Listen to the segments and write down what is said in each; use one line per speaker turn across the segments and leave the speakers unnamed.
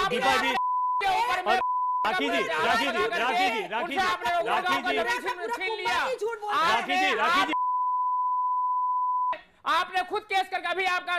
दीपा जी राखी जी
आपने खुद केस करके अभी आपका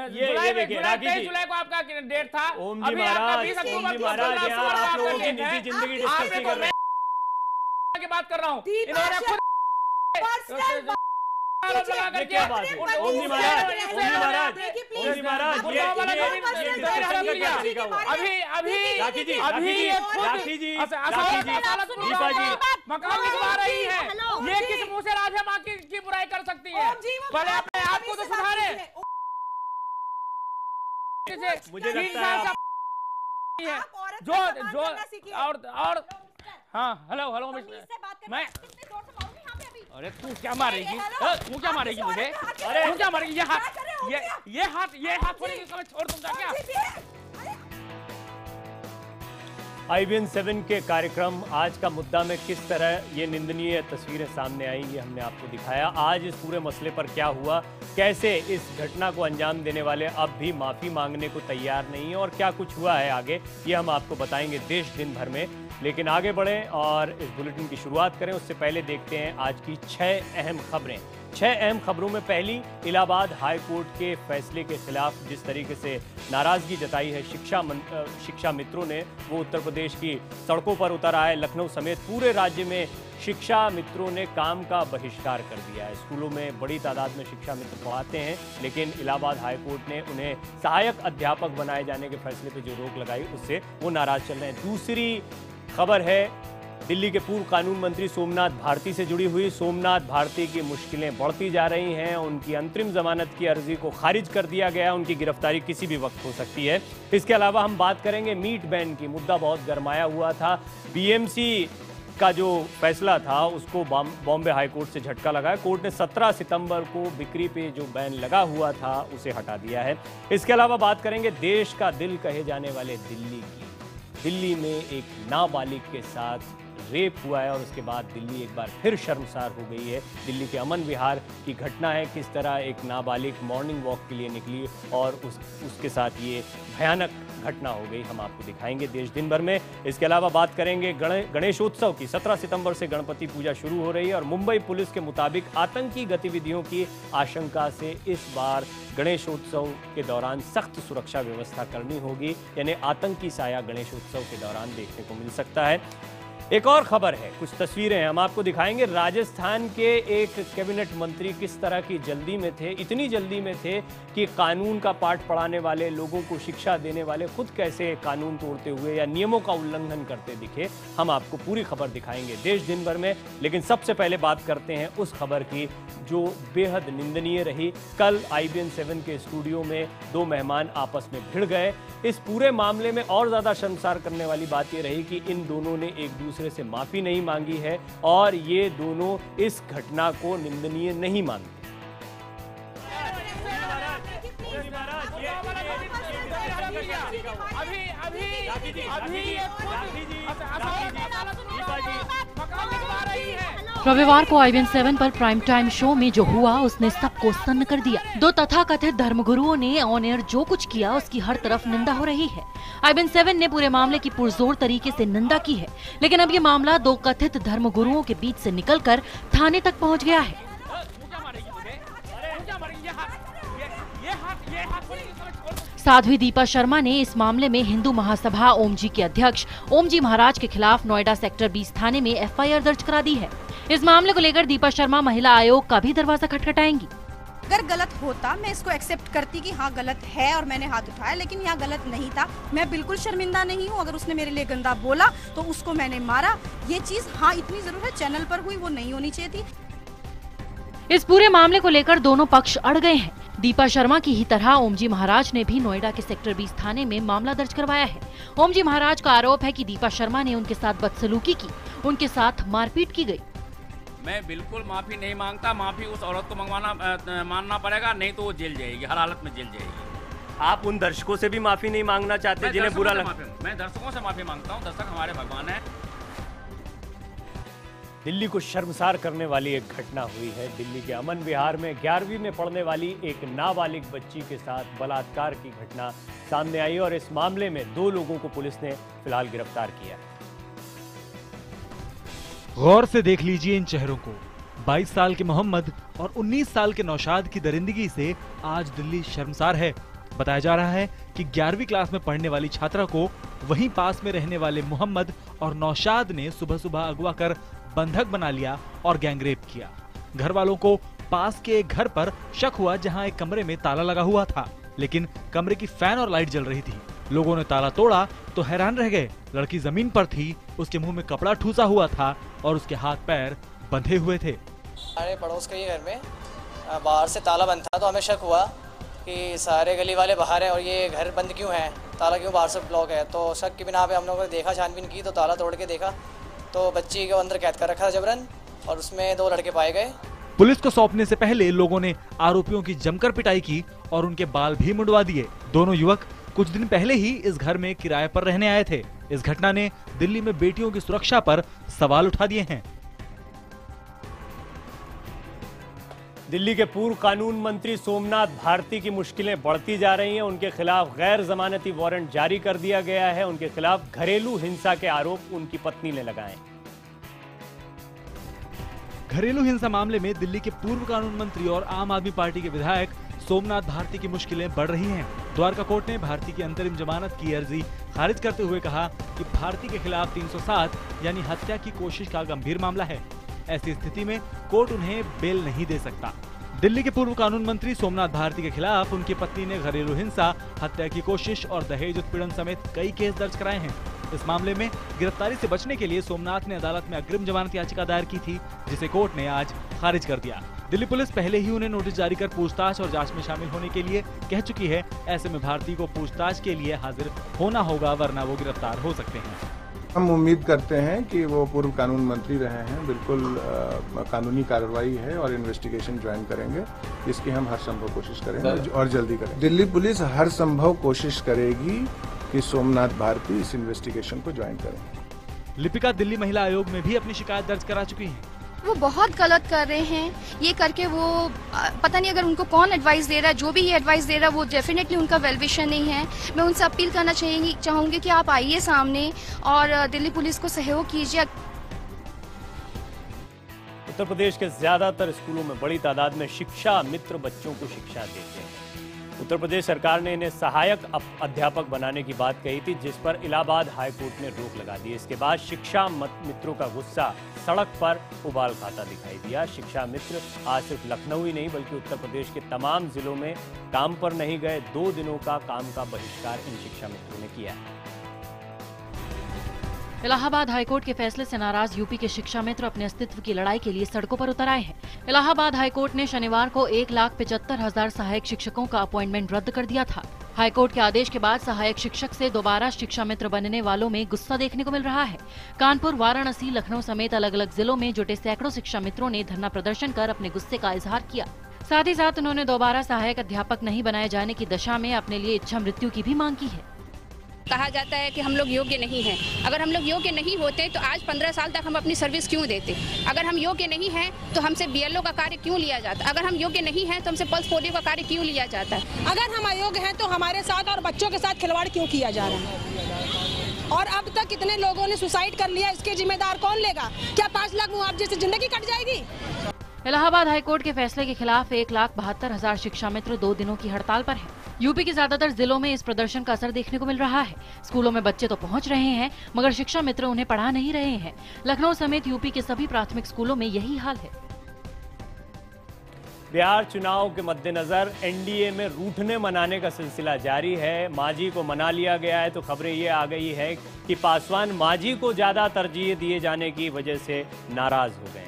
ये देखिए राखी जी,
जुलाई को आपका डेट था।
ओम जी महाराज, यहाँ आप लोगों की निजी जिंदगी डिस्कस नहीं कर रहे
की बात कर रहा हूँ। इन्होंने खुद
क्या बात है? ओम जी महाराज राखी जी दीपा जी
मकान लिखवा रही है, ये किस मुंह से राधे माँ की बुराई कर सकती है? पहले अपने आप को तो सुधारे।
मुझे लगता है
जो और हाँ हेलो मैं अरे तू क्या मारेगी? तू क्या मारेगी मुझे? अरे तू क्या मारेगी? ये हाथ थोड़ी छोड़ दूंगा क्या?
IBN 7 के कार्यक्रम आज का मुद्दा में किस तरह ये निंदनीय तस्वीरें सामने आई, ये हमने आपको दिखाया। आज इस पूरे मसले पर क्या हुआ, कैसे इस घटना को अंजाम देने वाले अब भी माफ़ी मांगने को तैयार नहीं है और क्या कुछ हुआ है आगे, ये हम आपको बताएंगे देश दिन भर में। लेकिन आगे बढ़ें और इस बुलेटिन की शुरुआत करें उससे पहले देखते हैं आज की 6 अहम खबरें। 6 अहम खबरों में पहली, इलाहाबाद हाई कोर्ट के फैसले के खिलाफ जिस तरीके से नाराजगी जताई है शिक्षा मित्रों ने, वो उत्तर प्रदेश की सड़कों पर उतर आए। लखनऊ समेत पूरे राज्य में शिक्षा मित्रों ने काम का बहिष्कार कर दिया है। स्कूलों में बड़ी तादाद में शिक्षा मित्र पढ़ाते हैं, लेकिन इलाहाबाद हाई कोर्ट ने उन्हें सहायक अध्यापक बनाए जाने के फैसले पर जो रोक लगाई उससे वो नाराज चल रहे हैं। दूसरी खबर है दिल्ली के पूर्व कानून मंत्री सोमनाथ भारती से जुड़ी हुई। सोमनाथ भारती की मुश्किलें बढ़ती जा रही हैं, उनकी अंतरिम जमानत की अर्जी को खारिज कर दिया गया, उनकी गिरफ्तारी किसी भी वक्त हो सकती है। इसके अलावा हम बात करेंगे मीट बैन की। मुद्दा बहुत गरमाया हुआ था। बीएमसी का जो फैसला था उसको बॉम्बे हाई कोर्ट से झटका लगा है। कोर्ट ने 17 सितंबर को बिक्री पे जो बैन लगा हुआ था उसे हटा दिया है। इसके अलावा बात करेंगे देश का दिल कहे जाने वाले दिल्ली की। दिल्ली में एक नाबालिग के साथ रेप हुआ है और उसके बाद दिल्ली एक बार फिर शर्मसार हो गई है। दिल्ली के अमन विहार की घटना है, किस तरह एक नाबालिग मॉर्निंग वॉक के लिए निकली और उसके साथ ये भयानक घटना हो गई, हम आपको दिखाएंगे देश दिन भर में। इसके अलावा बात करेंगे गणेशोत्सव की। 17 सितंबर से गणपति पूजा शुरू हो रही है और मुंबई पुलिस के मुताबिक आतंकी गतिविधियों की आशंका से इस बार गणेशोत्सव के दौरान सख्त सुरक्षा व्यवस्था करनी होगी, यानी आतंकी साया गणेशोत्सव के दौरान देखने को मिल सकता है। एक और खबर है, कुछ तस्वीरें हम आपको दिखाएंगे। राजस्थान के एक कैबिनेट मंत्री किस तरह की जल्दी में थे, इतनी जल्दी में थे कि कानून का पाठ पढ़ाने वाले लोगों को शिक्षा देने वाले खुद कैसे कानून तोड़ते हुए या नियमों का उल्लंघन करते दिखे। हम आपको पूरी खबर दिखाएंगे देश दिन भर में। लेकिन सबसे पहले बात करते हैं उस खबर की जो बेहद निंदनीय रही। कल IBN 7 के स्टूडियो में 2 मेहमान आपस में भिड़ गए। इस पूरे मामले में और ज़्यादा शर्मसार करने वाली बात ये रही कि इन दोनों ने एक दूसरे से माफ़ी नहीं मांगी है और ये दोनों इस घटना को निंदनीय नहीं मानते।
रविवार को IBN 7 पर प्राइम टाइम शो में जो हुआ उसने सबको सन्न कर दिया। 2 तथाकथित धर्मगुरुओं ने ऑन एयर जो कुछ किया उसकी हर तरफ निंदा हो रही है। IBN 7 ने पूरे मामले की पुरजोर तरीके से निंदा की है, लेकिन अब ये मामला 2 कथित धर्मगुरुओं के बीच से निकलकर थाने तक पहुंच गया है। साध्वी दीपा शर्मा ने इस मामले में हिंदू महासभा ओम जी के अध्यक्ष ओम जी महाराज के खिलाफ नोएडा सेक्टर 20 थाने में FIR दर्ज करा दी है। इस मामले को लेकर दीपा शर्मा महिला आयोग का भी दरवाजा खटखटाएंगी।
अगर गलत होता मैं इसको एक्सेप्ट करती कि हाँ गलत है और मैंने हाथ उठाया, लेकिन यहाँ गलत नहीं था। मैं बिल्कुल शर्मिंदा नहीं हूँ। अगर उसने मेरे लिए गंदा बोला तो उसको मैंने मारा। ये चीज हाँ इतनी जरूर है चैनल पर हुई, वो नहीं होनी चाहिए थी।
इस पूरे मामले को लेकर दोनों पक्ष अड़ गए हैं। दीपा शर्मा की ही तरह ओम जी महाराज ने भी नोएडा के सेक्टर 20 थाने में मामला दर्ज करवाया है। ओम जी महाराज का आरोप है कि दीपा शर्मा ने उनके साथ बदसलूकी की, उनके साथ मारपीट की गई।
मैं बिल्कुल माफी नहीं मांगता। माफी उस औरत को मानना पड़ेगा, नहीं तो वो जेल जाएगी, हर हालत में जेल जाएगी।
आप उन दर्शकों से भी माफी नहीं मांगना चाहते जिन्हें बुरा लगा?
मैं दर्शकों से माफी मांगता हूँ। दर्शक हमारे भगवान है।
दिल्ली को शर्मसार करने वाली एक घटना हुई है। दिल्ली के अमन विहार में 11वीं में पढ़ने वाली एक नाबालिग बच्ची के साथ बलात्कार की घटना सामने आई और इस मामले में 2 लोगों को पुलिस ने फिलहाल गिरफ्तार किया।
गौर से देख लीजिए इन चेहरों को। 22 साल के मोहम्मद और 19 साल के नौशाद की दरिंदगी से आज दिल्ली शर्मसार है। बताया जा रहा है कि 11वीं क्लास में पढ़ने वाली छात्रा को वहीं पास में रहने वाले मोहम्मद और नौशाद ने सुबह सुबह अगवा कर बंधक बना लिया और गैंगरेप किया। घर वालों को पास के एक घर पर शक हुआ जहां एक कमरे में ताला लगा हुआ था, लेकिन कमरे की फैन और लाइट जल रही थी। लोगों ने ताला तोड़ा तो हैरान रह गए। लड़की जमीन पर थी, उसके मुंह में कपड़ा ठूसा हुआ था और उसके हाथ पैर बंधे हुए थे।
हमारे पड़ोस के घर में बाहर से ताला बंद था, तो हमें शक हुआ कि सारे गली वाले बाहर हैं और ये घर बंद क्यों है, ताला क्यों बाहर से ब्लॉक है। तो शक की बिना पे हम लोगों ने देखा, छानबीन की तो ताला तोड़ के देखा तो बच्ची को अंदर कैद कर रखा था जबरन, और उसमें 2 लड़के पाए गए।
पुलिस को सौंपने से पहले लोगों ने आरोपियों की जमकर पिटाई की और उनके बाल भी मुंडवा दिए। दोनों युवक कुछ दिन पहले ही इस घर में किराए पर रहने आए थे। इस घटना ने दिल्ली में बेटियों की सुरक्षा पर सवाल उठा दिए हैं।
दिल्ली के पूर्व कानून मंत्री सोमनाथ भारती की मुश्किलें बढ़ती जा रही हैं। उनके खिलाफ गैर जमानती वारंट जारी कर दिया गया है। उनके खिलाफ घरेलू हिंसा के आरोप उनकी पत्नी ने लगाए।
घरेलू हिंसा मामले में दिल्ली के पूर्व कानून मंत्री और आम आदमी पार्टी के विधायक सोमनाथ भारती की मुश्किलें बढ़ रही हैं। द्वारका कोर्ट ने भारती की अंतरिम जमानत की अर्जी खारिज करते हुए कहा कि भारती के खिलाफ 307 यानी हत्या की कोशिश का गंभीर मामला है। ऐसी स्थिति में कोर्ट उन्हें बेल नहीं दे सकता। दिल्ली के पूर्व कानून मंत्री सोमनाथ भारती के खिलाफ उनकी पत्नी ने घरेलू हिंसा, हत्या की कोशिश और दहेज उत्पीड़न समेत कई केस दर्ज कराए हैं। इस मामले में गिरफ्तारी से बचने के लिए सोमनाथ ने अदालत में अग्रिम जमानत याचिका दायर की थी, जिसे कोर्ट ने आज खारिज कर दिया। दिल्ली पुलिस पहले ही उन्हें नोटिस जारी कर पूछताछ और जांच में शामिल होने के लिए कह चुकी है। ऐसे में भारती को पूछताछ के लिए हाजिर होना होगा, वरना वो गिरफ्तार हो सकते हैं।
हम उम्मीद करते हैं कि वो पूर्व कानून मंत्री रहे हैं, बिल्कुल कानूनी कार्रवाई है और इन्वेस्टिगेशन ज्वाइन करेंगे। इसकी हम हर संभव कोशिश करेंगे और जल्दी करेंगे। दिल्ली पुलिस हर संभव कोशिश करेगी कि सोमनाथ भारती इस इन्वेस्टिगेशन को ज्वाइन करें।
लिपिका दिल्ली महिला आयोग में भी अपनी शिकायत दर्ज करा चुकी है।
वो बहुत गलत कर रहे हैं। ये करके वो पता नहीं अगर उनको कौन एडवाइस दे रहा है, जो भी ये एडवाइस दे रहा है वो डेफिनेटली उनका वेल विशर नहीं है। मैं उनसे अपील करना चाहूँगी कि आप आइए सामने और दिल्ली पुलिस को सहयोग कीजिए।
उत्तर प्रदेश के ज्यादातर स्कूलों में बड़ी तादाद में शिक्षा मित्र बच्चों को शिक्षा देते हैं। उत्तर प्रदेश सरकार ने इन्हें सहायक अध्यापक बनाने की बात कही थी, जिस पर इलाहाबाद हाईकोर्ट ने रोक लगा दी। इसके बाद शिक्षा मित्रों का गुस्सा सड़क पर उबाल खाता दिखाई दिया। शिक्षा मित्र आज सिर्फ लखनऊ ही नहीं बल्कि उत्तर प्रदेश के तमाम जिलों में काम पर नहीं गए। 2 दिनों का काम का बहिष्कार इन शिक्षा मित्रों ने किया है।
इलाहाबाद हाईकोर्ट के फैसले से नाराज यूपी के शिक्षा मित्र अपने अस्तित्व की लड़ाई के लिए सड़कों पर उतर आए हैं। इलाहाबाद हाईकोर्ट ने शनिवार को 1,75,000 सहायक शिक्षकों का अपॉइंटमेंट रद्द कर दिया था। हाईकोर्ट के आदेश के बाद सहायक शिक्षक से दोबारा शिक्षा मित्र बनने वालों में गुस्सा देखने को मिल रहा है। कानपुर, वाराणसी, लखनऊ समेत अलग अलग जिलों में जुटे सैकड़ों शिक्षा मित्रों ने धरना प्रदर्शन कर अपने गुस्से का इजहार किया। साथ ही साथ उन्होंने दोबारा सहायक अध्यापक नहीं बनाए जाने की दशा में अपने लिए इच्छा मृत्यु की भी मांग की है।
कहा जाता है कि हम लोग योग्य नहीं हैं। अगर हम लोग योग्य नहीं होते तो आज 15 साल तक हम अपनी सर्विस क्यों देते? अगर हम योग्य नहीं हैं तो हमसे बीएलओ का कार्य क्यों लिया जाता? अगर हम योग्य नहीं हैं तो हमसे पल्स पोलियो का कार्य क्यों लिया जाता है?
अगर हम अयोग्य हैं तो हमारे साथ और बच्चों के साथ खिलवाड़ क्यों किया जा रहा है? और अब तक कितने लोगों ने सुसाइड कर लिया, इसके जिम्मेदार कौन लेगा? क्या 5 लाख मुआवजे से जिंदगी कट जाएगी?
इलाहाबाद हाईकोर्ट के फैसले के खिलाफ 1,72,000 शिक्षा मित्र 2 दिनों की हड़ताल पर हैं। यूपी के ज्यादातर जिलों में इस प्रदर्शन का असर देखने को मिल रहा है। स्कूलों में बच्चे तो पहुंच रहे हैं मगर शिक्षा मित्र उन्हें पढ़ा नहीं रहे हैं। लखनऊ समेत यूपी के सभी प्राथमिक स्कूलों में यही हाल है।
बिहार चुनाव के मद्देनजर एनडीए में रूठने मनाने का सिलसिला जारी है। मांझी को मना लिया गया है तो खबरें ये आ गई है कि पासवान मांझी को ज्यादा तरजीह दिए जाने की वजह से नाराज हो गए।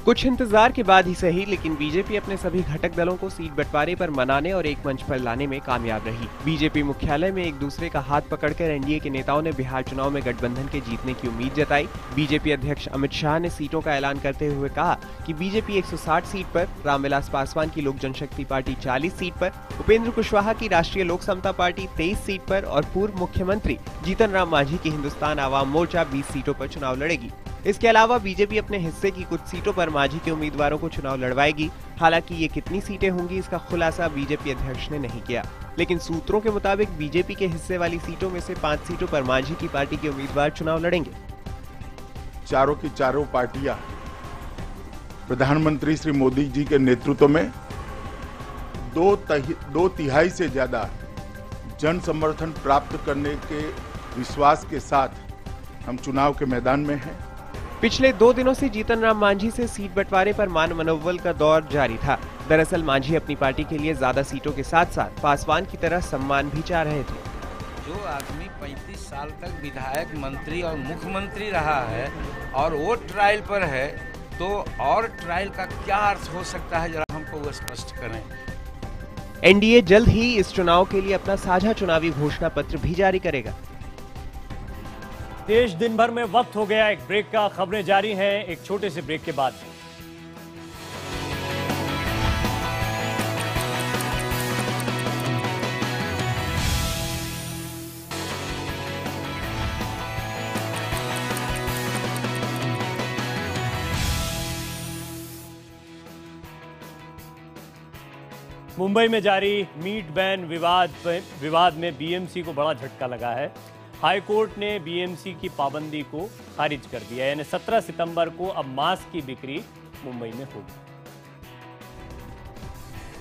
कुछ इंतजार के बाद ही सही, लेकिन बीजेपी अपने सभी घटक दलों को सीट बंटवारे पर मनाने और एक मंच पर लाने में कामयाब रही। बीजेपी मुख्यालय में एक दूसरे का हाथ पकड़कर एनडीए के नेताओं ने बिहार चुनाव में गठबंधन के जीतने की उम्मीद जताई। बीजेपी अध्यक्ष अमित शाह ने सीटों का ऐलान करते हुए कहा कि बीजेपी 160 सीट पर, रामविलास पासवान की लोक जनशक्ति पार्टी 40 सीट पर, उपेंद्र कुशवाहा की राष्ट्रीय लोक समता पार्टी 23 सीट पर और पूर्व मुख्यमंत्री जीतन राम मांझी की हिंदुस्तान आवाम मोर्चा 20 सीटों पर चुनाव लड़ेगी। इसके अलावा बीजेपी अपने हिस्से की कुछ सीटों पर मांझी के उम्मीदवारों को चुनाव लड़वाएगी। हालांकि ये कितनी सीटें होंगी इसका खुलासा बीजेपी अध्यक्ष ने नहीं किया, लेकिन सूत्रों के मुताबिक बीजेपी के हिस्से वाली सीटों में से 5 सीटों पर मांझी की पार्टी के उम्मीदवार चुनाव लड़ेंगे।
चारों की चारों पार्टियां प्रधानमंत्री श्री मोदी जी के नेतृत्व में दो तिहाई से ज्यादा जन समर्थन प्राप्त करने के विश्वास के साथ हम चुनाव के मैदान में हैं।
पिछले 2 दिनों से जीतन राम मांझी से सीट बंटवारे पर मान मनोबल का दौर जारी था। दरअसल मांझी अपनी पार्टी के लिए ज्यादा सीटों के साथ साथ पासवान की तरह सम्मान भी चाह रहे थे।
जो आदमी 35 साल तक विधायक, मंत्री और मुख्यमंत्री रहा है और वो ट्रायल पर है, तो और ट्रायल का क्या अर्थ हो सकता है, जरा हमको वो स्पष्ट करें।
एनडीए जल्द ही इस चुनाव के लिए अपना साझा चुनावी घोषणा पत्र भी जारी करेगा।
देश दिन भर में वक्त हो गया एक ब्रेक का। खबरें जारी हैं एक छोटे से ब्रेक के बाद। मुंबई में जारी मीट बैन विवाद में बीएमसी को बड़ा झटका लगा है। हाई कोर्ट ने बीएमसी की पाबंदी को खारिज कर दिया, यानी 17 सितंबर को अब मांस की बिक्री मुंबई में होगी।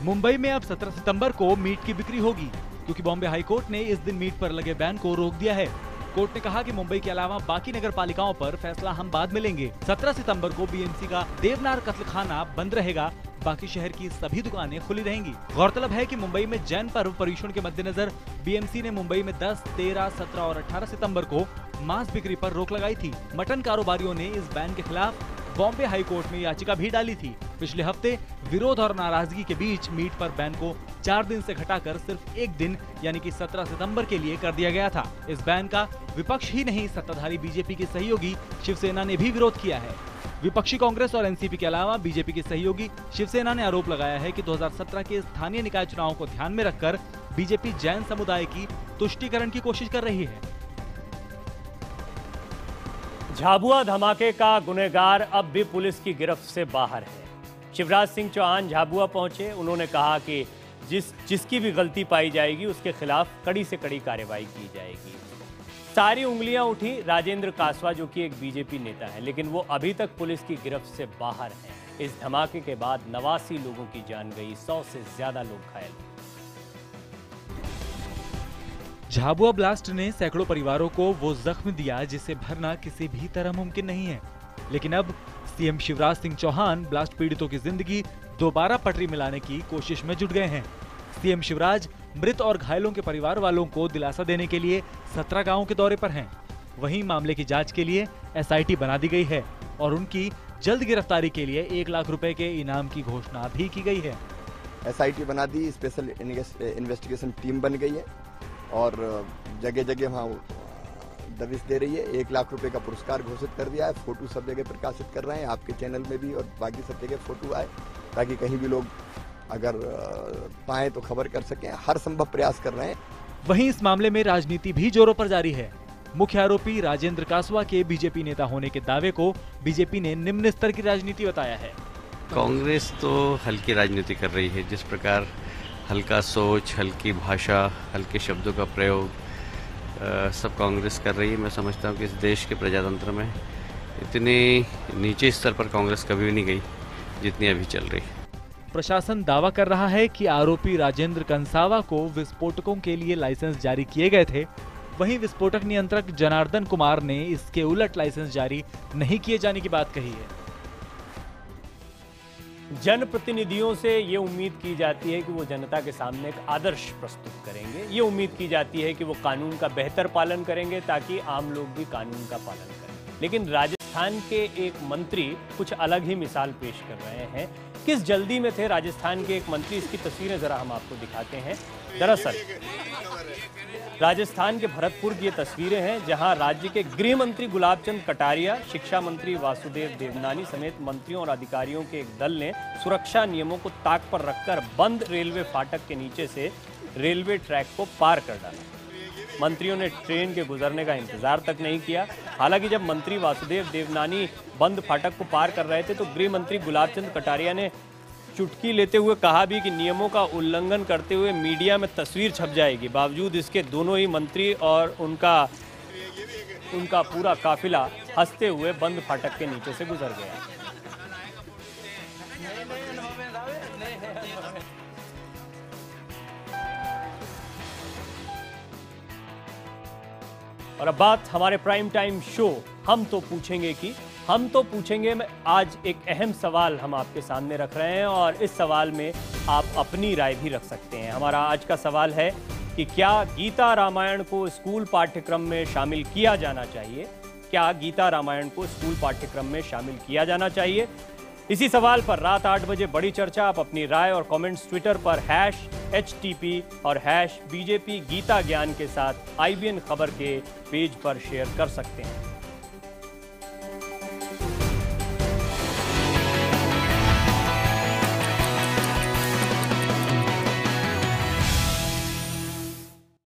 मुंबई में अब 17 सितंबर को मीट की बिक्री होगी, क्योंकि बॉम्बे हाई कोर्ट ने इस दिन मीट पर लगे बैन को रोक दिया है। कोर्ट ने कहा कि मुंबई के अलावा बाकी नगर पालिकाओं पर फैसला हम बाद में लेंगे। 17 सितंबर को बीएमसी का देवनार कत्लखाना बंद रहेगा, बाकी शहर की सभी दुकानें खुली रहेंगी। गौरतलब है कि मुंबई में जैन पर्व पर्युषण के मद्देनजर बीएमसी ने मुंबई में 10, 13, 17 और 18 सितंबर को मांस बिक्री पर रोक लगाई थी। मटन कारोबारियों ने इस बैन के खिलाफ बॉम्बे हाई कोर्ट में याचिका भी डाली थी। पिछले हफ्ते विरोध और नाराजगी के बीच मीट पर बैन को 4 दिन से घटाकर सिर्फ 1 दिन यानी कि 17 सितंबर के लिए कर दिया गया था। इस बैन का विपक्ष ही नहीं, सत्ताधारी बीजेपी के सहयोगी शिवसेना ने भी विरोध किया है। विपक्षी कांग्रेस और एनसीपी के अलावा बीजेपी के सहयोगी शिवसेना ने आरोप लगाया है कि 2017 के स्थानीय निकाय चुनावों को ध्यान में रखकर बीजेपी जैन समुदाय की तुष्टीकरण की कोशिश कर रही है।
झाबुआ धमाके का गुनहगार अब भी पुलिस की गिरफ्त से बाहर है। शिवराज सिंह चौहान झाबुआ पहुंचे। उन्होंने कहा कि जिसकी भी गलती पाई जाएगी उसके खिलाफ कड़ी से कड़ी कार्रवाई की जाएगी। सारी उंगलियां उठी राजेंद्र कासवा, जो कि एक बीजेपी नेता है, लेकिन वो अभी तक पुलिस की गिरफ्त से बाहर हैं। इस धमाके के बाद 89 लोगों की जान गई, 100 से ज्यादा लोग घायल।
झाबुआ ब्लास्ट ने सैकड़ों परिवारों को वो जख्म दिया जिसे भरना किसी भी तरह मुमकिन नहीं है। लेकिन अब सीएम शिवराज सिंह चौहान ब्लास्ट पीड़ितों की जिंदगी दोबारा पटरी में लाने की कोशिश में जुट गए हैं। सीएम शिवराज मृत और घायलों के परिवार वालों को दिलासा देने के लिए 17 गांवों के दौरे पर हैं। वहीं मामले की जांच के लिए एसआईटी बना दी गई है और उनकी जल्द गिरफ्तारी के लिए 1 लाख रुपए के इनाम की घोषणा भी की गई है।
एसआईटी बना दी, स्पेशल इन्वेस्टिगेशन टीम बन गई है और जगह जगह वहाँ दबिश दे रही है। 1 लाख रुपए का पुरस्कार घोषित कर दिया है। फोटो सब जगह प्रकाशित कर रहे हैं, आपके चैनल में भी और बाकी सब जगह फोटो आए, ताकि कहीं भी लोग अगर पाए तो खबर कर सकें। हर संभव प्रयास कर रहे हैं।
वहीं इस मामले में राजनीति भी जोरों पर जारी है। मुख्य आरोपी राजेंद्र कासवा के बीजेपी नेता होने के दावे को बीजेपी ने निम्न स्तर की राजनीति बताया है।
कांग्रेस तो हल्की राजनीति कर रही है, जिस प्रकार हल्का सोच, हल्की भाषा, हल्के शब्दों का प्रयोग सब कांग्रेस कर रही है। मैं समझता हूँ कि इस देश के प्रजातंत्र में इतने नीचे स्तर पर कांग्रेस कभी भी नहीं गई जितनी अभी चल रही है।
प्रशासन दावा कर रहा है कि आरोपी राजेंद्र कंसावा को विस्फोटकों के लिए लाइसेंस जारी किए गए थे। वहीं विस्फोटक नियंत्रक जनार्दन कुमार ने इसके उलट लाइसेंस जारी नहीं किए जाने की बात कही है।
जनप्रतिनिधियों से ये उम्मीद की जाती है कि वो जनता के सामने एक आदर्श प्रस्तुत करेंगे। ये उम्मीद की जाती है कि वो कानून का बेहतर पालन करेंगे ताकि आम लोग भी कानून का पालन करें। लेकिन राजस्थान राजस्थान के एक मंत्री कुछ अलग ही मिसाल पेश कर रहे हैं। किस जल्दी में थे राजस्थान के एक मंत्री, इसकी तस्वीरें जरा हम आपको दिखाते हैं। दरअसल राजस्थान के भरतपुर की ये तस्वीरें हैं, जहां राज्य के गृह मंत्री गुलाबचंद कटारिया, शिक्षा मंत्री वासुदेव देवनानी समेत मंत्रियों और अधिकारियों के एक दल ने सुरक्षा नियमों को ताक पर रखकर बंद रेलवे फाटक के नीचे से रेलवे ट्रैक को पार कर डाला। मंत्रियों ने ट्रेन के गुजरने का इंतजार तक नहीं किया। हालांकि जब मंत्री वासुदेव देवनानी बंद फाटक को पार कर रहे थे तो गृह मंत्री गुलाबचंद कटारिया ने चुटकी लेते हुए कहा भी कि नियमों का उल्लंघन करते हुए मीडिया में तस्वीर छप जाएगी। बावजूद इसके दोनों ही मंत्री और उनका पूरा काफिला हंसते हुए बंद फाटक के नीचे से गुजर गया। और अब बात हमारे प्राइम टाइम शो हम तो पूछेंगे में आज एक अहम सवाल हम आपके सामने रख रहे हैं और इस सवाल में आप अपनी राय भी रख सकते हैं। हमारा आज का सवाल है कि क्या गीता रामायण को स्कूल पाठ्यक्रम में शामिल किया जाना चाहिए? क्या गीता रामायण को स्कूल पाठ्यक्रम में शामिल किया जाना चाहिए? इसी सवाल पर रात 8 बजे बड़ी चर्चा। आप अपनी राय और कमेंट्स ट्विटर पर #HTP और #BJP गीता ज्ञान के साथ IBN खबर के पेज पर शेयर कर सकते हैं।